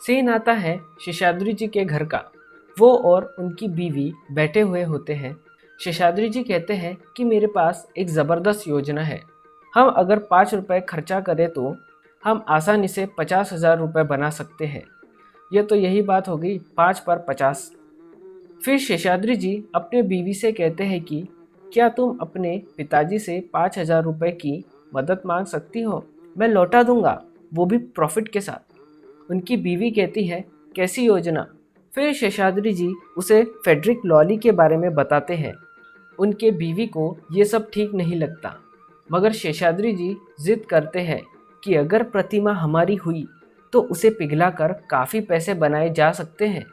Scene आता है शेषाद्री जी के घर का। वो और उनकी बीवी बैठे हुए होते हैं। शेषाद्री जी कहते हैं कि मेरे पास एक ज़बरदस्त योजना है। हम अगर 5 रुपए खर्चा करें तो हम आसानी से 50,000 रुपये बना सकते हैं। ये तो यही बात होगी, 5 पर 50। फिर शेषाद्री जी अपने बीवी से कहते हैं कि क्या तुम अपने पिताजी से 5,000 रुपये की मदद मांग सकती हो? मैं लौटा दूंगा, वो भी प्रॉफिट के साथ। उनकी बीवी कहती है, कैसी योजना? फिर शेषाद्री जी उसे फेडरिक लॉली के बारे में बताते हैं। उनके बीवी को ये सब ठीक नहीं लगता, मगर शेषाद्री जी जिद करते हैं कि अगर प्रतिमा हमारी हुई तो उसे पिघलाकर काफ़ी पैसे बनाए जा सकते हैं।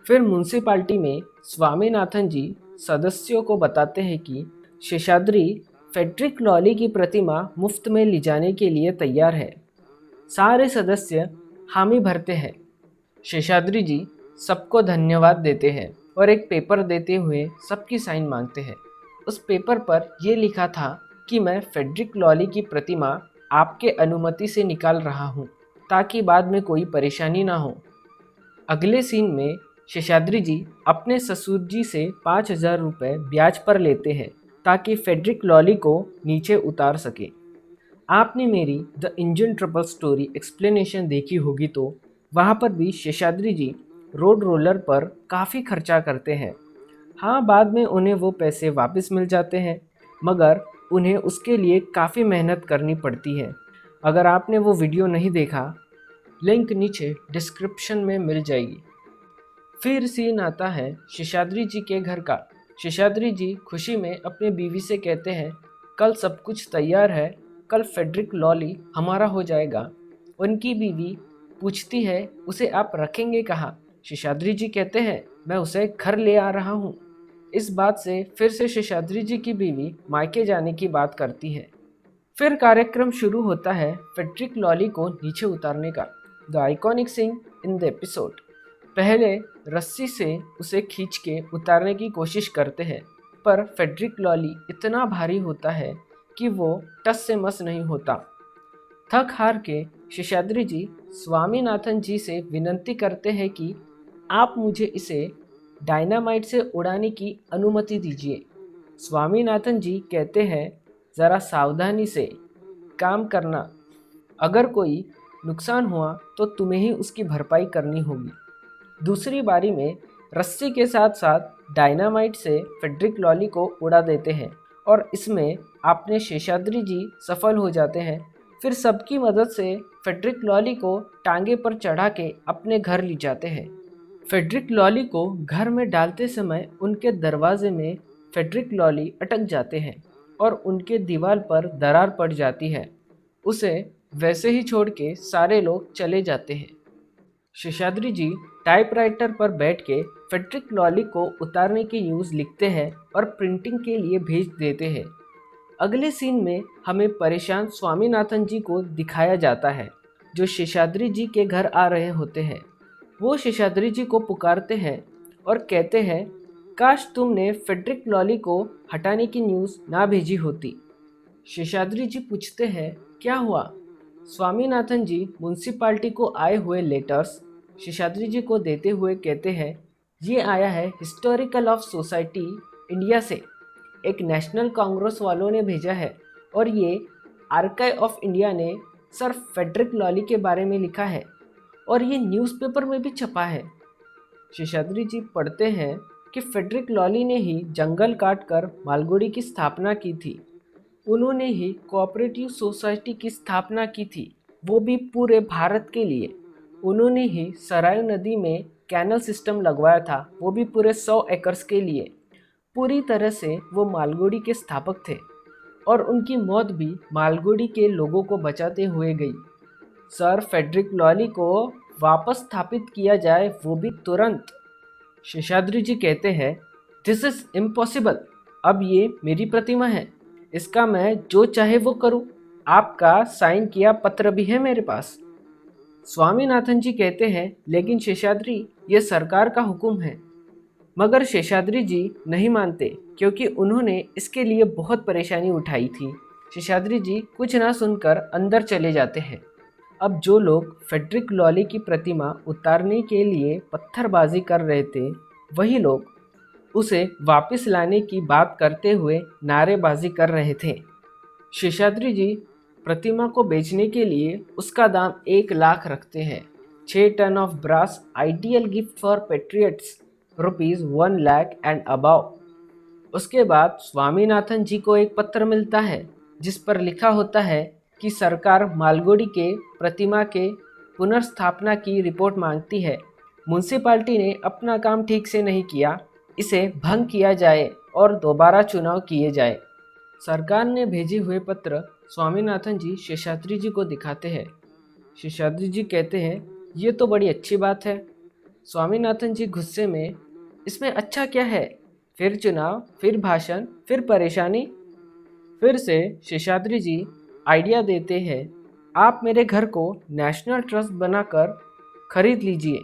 फिर म्यूनसिपाल्टी में स्वामीनाथन जी सदस्यों को बताते हैं कि शेषाद्री फेडरिक लॉली की प्रतिमा मुफ्त में ले जाने के लिए तैयार है। सारे सदस्य हामी भरते हैं। शेषाद्री जी सबको धन्यवाद देते हैं और एक पेपर देते हुए सबकी साइन मांगते हैं। उस पेपर पर यह लिखा था कि मैं फेडरिक लॉली की प्रतिमा आपके अनुमति से निकाल रहा हूँ ताकि बाद में कोई परेशानी ना हो। अगले सीन में शेषाद्री जी अपने ससुर जी से 5,000 रुपये ब्याज पर लेते हैं ताकि फेडरिक लॉली को नीचे उतार सके। आपने मेरी the engine trouble story explanation देखी होगी तो वहाँ पर भी शेषाद्री जी रोड रोलर पर काफ़ी खर्चा करते हैं। हाँ, बाद में उन्हें वो पैसे वापस मिल जाते हैं, मगर उन्हें उसके लिए काफ़ी मेहनत करनी पड़ती है। अगर आपने वो वीडियो नहीं देखा, लिंक नीचे डिस्क्रिप्शन में मिल जाएगी। फिर सीन आता है शेषाद्री जी के घर का। शेषाद्री जी खुशी में अपने बीवी से कहते हैं, कल सब कुछ तैयार है, कल फेडरिक लॉली हमारा हो जाएगा। उनकी बीवी पूछती है, उसे आप रखेंगे कहाँ? शेषाद्री जी कहते हैं, मैं उसे घर ले आ रहा हूँ। इस बात से फिर से शेषाद्री जी की बीवी मायके जाने की बात करती है। फिर कार्यक्रम शुरू होता है फेडरिक लॉली को नीचे उतारने का। The iconic seen in the episode. पहले रस्सी से उसे खींच के उतारने की कोशिश करते हैं, पर फेडरिक लॉली इतना भारी होता है कि वो टस से मस नहीं होता। थक हार के शेषाद्री जी स्वामीनाथन जी से विनती करते हैं कि आप मुझे इसे डायनामाइट से उड़ाने की अनुमति दीजिए। स्वामीनाथन जी कहते हैं, ज़रा सावधानी से काम करना, अगर कोई नुकसान हुआ तो तुम्हें ही उसकी भरपाई करनी होगी। दूसरी बारी में रस्सी के साथ साथ डायनामाइट से फेडरिक लॉली को उड़ा देते हैं और इसमें आपने शेषाद्री जी सफल हो जाते हैं। फिर सबकी मदद से फेडरिक लॉली को टांगे पर चढ़ा के अपने घर ले जाते हैं। फेडरिक लॉली को घर में डालते समय उनके दरवाजे में फेडरिक लॉली अटक जाते हैं और उनके दीवार पर दरार पड़ जाती है। उसे वैसे ही छोड़ के सारे लोग चले जाते हैं। शेषाद्री जी टाइपराइटर पर बैठ के फेडरिक लॉली को उतारने की न्यूज़ लिखते हैं और प्रिंटिंग के लिए भेज देते हैं। अगले सीन में हमें परेशान स्वामीनाथन जी को दिखाया जाता है, जो शेषाद्री जी के घर आ रहे होते हैं। वो शेषाद्री जी को पुकारते हैं और कहते हैं, काश तुमने फेडरिक लॉली को हटाने की न्यूज़ ना भेजी होती। शेषाद्री जी पूछते हैं, क्या हुआ? स्वामीनाथन जी म्यूनसिपाल्टी को आए हुए लेटर्स शेषाद्री जी को देते हुए कहते हैं, ये आया है हिस्टोरिकल ऑफ सोसाइटी इंडिया से, एक नेशनल कांग्रेस वालों ने भेजा है और ये आर्काइव ऑफ इंडिया ने सर फेडरिक लॉली के बारे में लिखा है और ये न्यूज़पेपर में भी छपा है। शेषाद्री जी पढ़ते हैं कि फेडरिक लॉली ने ही जंगल काट कर मालगुडी की स्थापना की थी। उन्होंने ही कोऑपरेटिव सोसाइटी की स्थापना की थी, वो भी पूरे भारत के लिए। उन्होंने ही सरायू नदी में कैनल सिस्टम लगवाया था, वो भी पूरे 100 एकर्स के लिए। पूरी तरह से वो मालगुडी के स्थापक थे और उनकी मौत भी मालगुडी के लोगों को बचाते हुए गई। सर फेडरिक लॉली को वापस स्थापित किया जाए, वो भी तुरंत। शेषाद्री जी कहते हैं, दिस इज़ इम्पॉसिबल। अब ये मेरी प्रतिमा है, इसका मैं जो चाहे वो करूं। आपका साइन किया पत्र भी है मेरे पास। स्वामीनाथन जी कहते हैं, लेकिन शेषाद्री, ये सरकार का हुक्म है। मगर शेषाद्री जी नहीं मानते क्योंकि उन्होंने इसके लिए बहुत परेशानी उठाई थी। शेषाद्री जी कुछ ना सुनकर अंदर चले जाते हैं। अब जो लोग फ्रेडरिक लॉली की प्रतिमा उतारने के लिए पत्थरबाजी कर रहे थे, वही लोग उसे वापस लाने की बात करते हुए नारेबाजी कर रहे थे। शेषाद्री जी प्रतिमा को बेचने के लिए उसका दाम 1 लाख रखते हैं। 6 ton of brass ideal gift for patriots ₹1 lakh and above. उसके बाद स्वामीनाथन जी को एक पत्र मिलता है जिस पर लिखा होता है कि सरकार मालगुडी के प्रतिमा के पुनर्स्थापना की रिपोर्ट मांगती है। म्यूनसिपालिटी ने अपना काम ठीक से नहीं किया, इसे भंग किया जाए और दोबारा चुनाव किए जाए। सरकार ने भेजे हुए पत्र स्वामीनाथन जी शेषाद्री जी को दिखाते हैं। शेषाद्री जी कहते हैं, ये तो बड़ी अच्छी बात है। स्वामीनाथन जी गुस्से में, इसमें अच्छा क्या है, फिर चुनाव, फिर भाषण, फिर परेशानी। फिर से शेषाद्री जी आइडिया देते हैं, आप मेरे घर को नेशनल ट्रस्ट बनाकर खरीद लीजिए।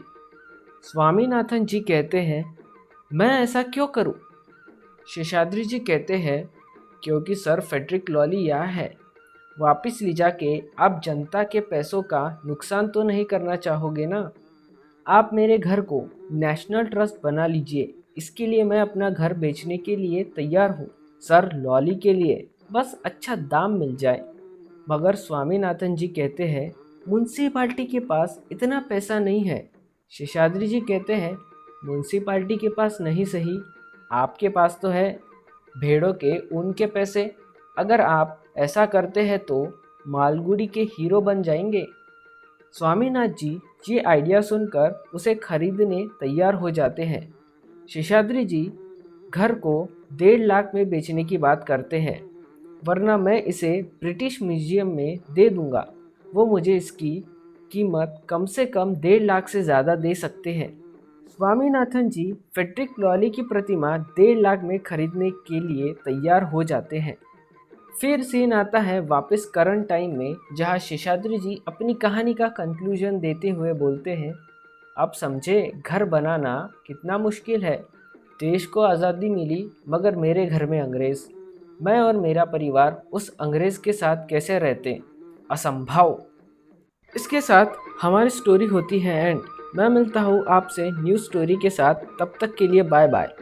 स्वामीनाथन जी कहते हैं, मैं ऐसा क्यों करूं? शेषाद्री जी कहते हैं, क्योंकि सर फ्रेडरिक लॉली यहाँ है। वापस ले जाके आप जनता के पैसों का नुकसान तो नहीं करना चाहोगे ना? आप मेरे घर को नेशनल ट्रस्ट बना लीजिए। इसके लिए मैं अपना घर बेचने के लिए तैयार हूँ सर, लॉली के लिए बस अच्छा दाम मिल जाए। मगर स्वामीनाथन जी कहते हैं, म्यूनसिपालिटी के पास इतना पैसा नहीं है। शेषाद्री जी कहते हैं, म्यूनसिपालिटी के पास नहीं सही, आपके पास तो है, भेड़ों के ऊन के पैसे। अगर आप ऐसा करते हैं तो मालगुडी के हीरो बन जाएंगे। स्वामीनाथ जी ये आइडिया सुनकर उसे खरीदने तैयार हो जाते हैं। शेषाद्री जी घर को 1.5 लाख में बेचने की बात करते हैं, वरना मैं इसे ब्रिटिश म्यूजियम में दे दूंगा। वो मुझे इसकी कीमत कम से कम 1.5 लाख से ज़्यादा दे सकते हैं। स्वामीनाथन जी फ्रेडरिक लॉली की प्रतिमा 1.5 लाख में खरीदने के लिए तैयार हो जाते हैं। फिर सीन आता है वापस करंट टाइम में, जहाँ शेषाद्री जी अपनी कहानी का कंक्लूजन देते हुए बोलते हैं, अब समझे घर बनाना कितना मुश्किल है। देश को आज़ादी मिली मगर मेरे घर में अंग्रेज़। मैं और मेरा परिवार उस अंग्रेज़ के साथ कैसे रहते, असंभव। इसके साथ हमारी स्टोरी होती है एंड। मैं मिलता हूँ आपसे न्यू स्टोरी के साथ, तब तक के लिए बाय बाय।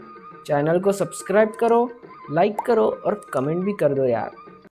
चैनल को सब्सक्राइब करो, लाइक करो और कमेंट भी कर दो यार।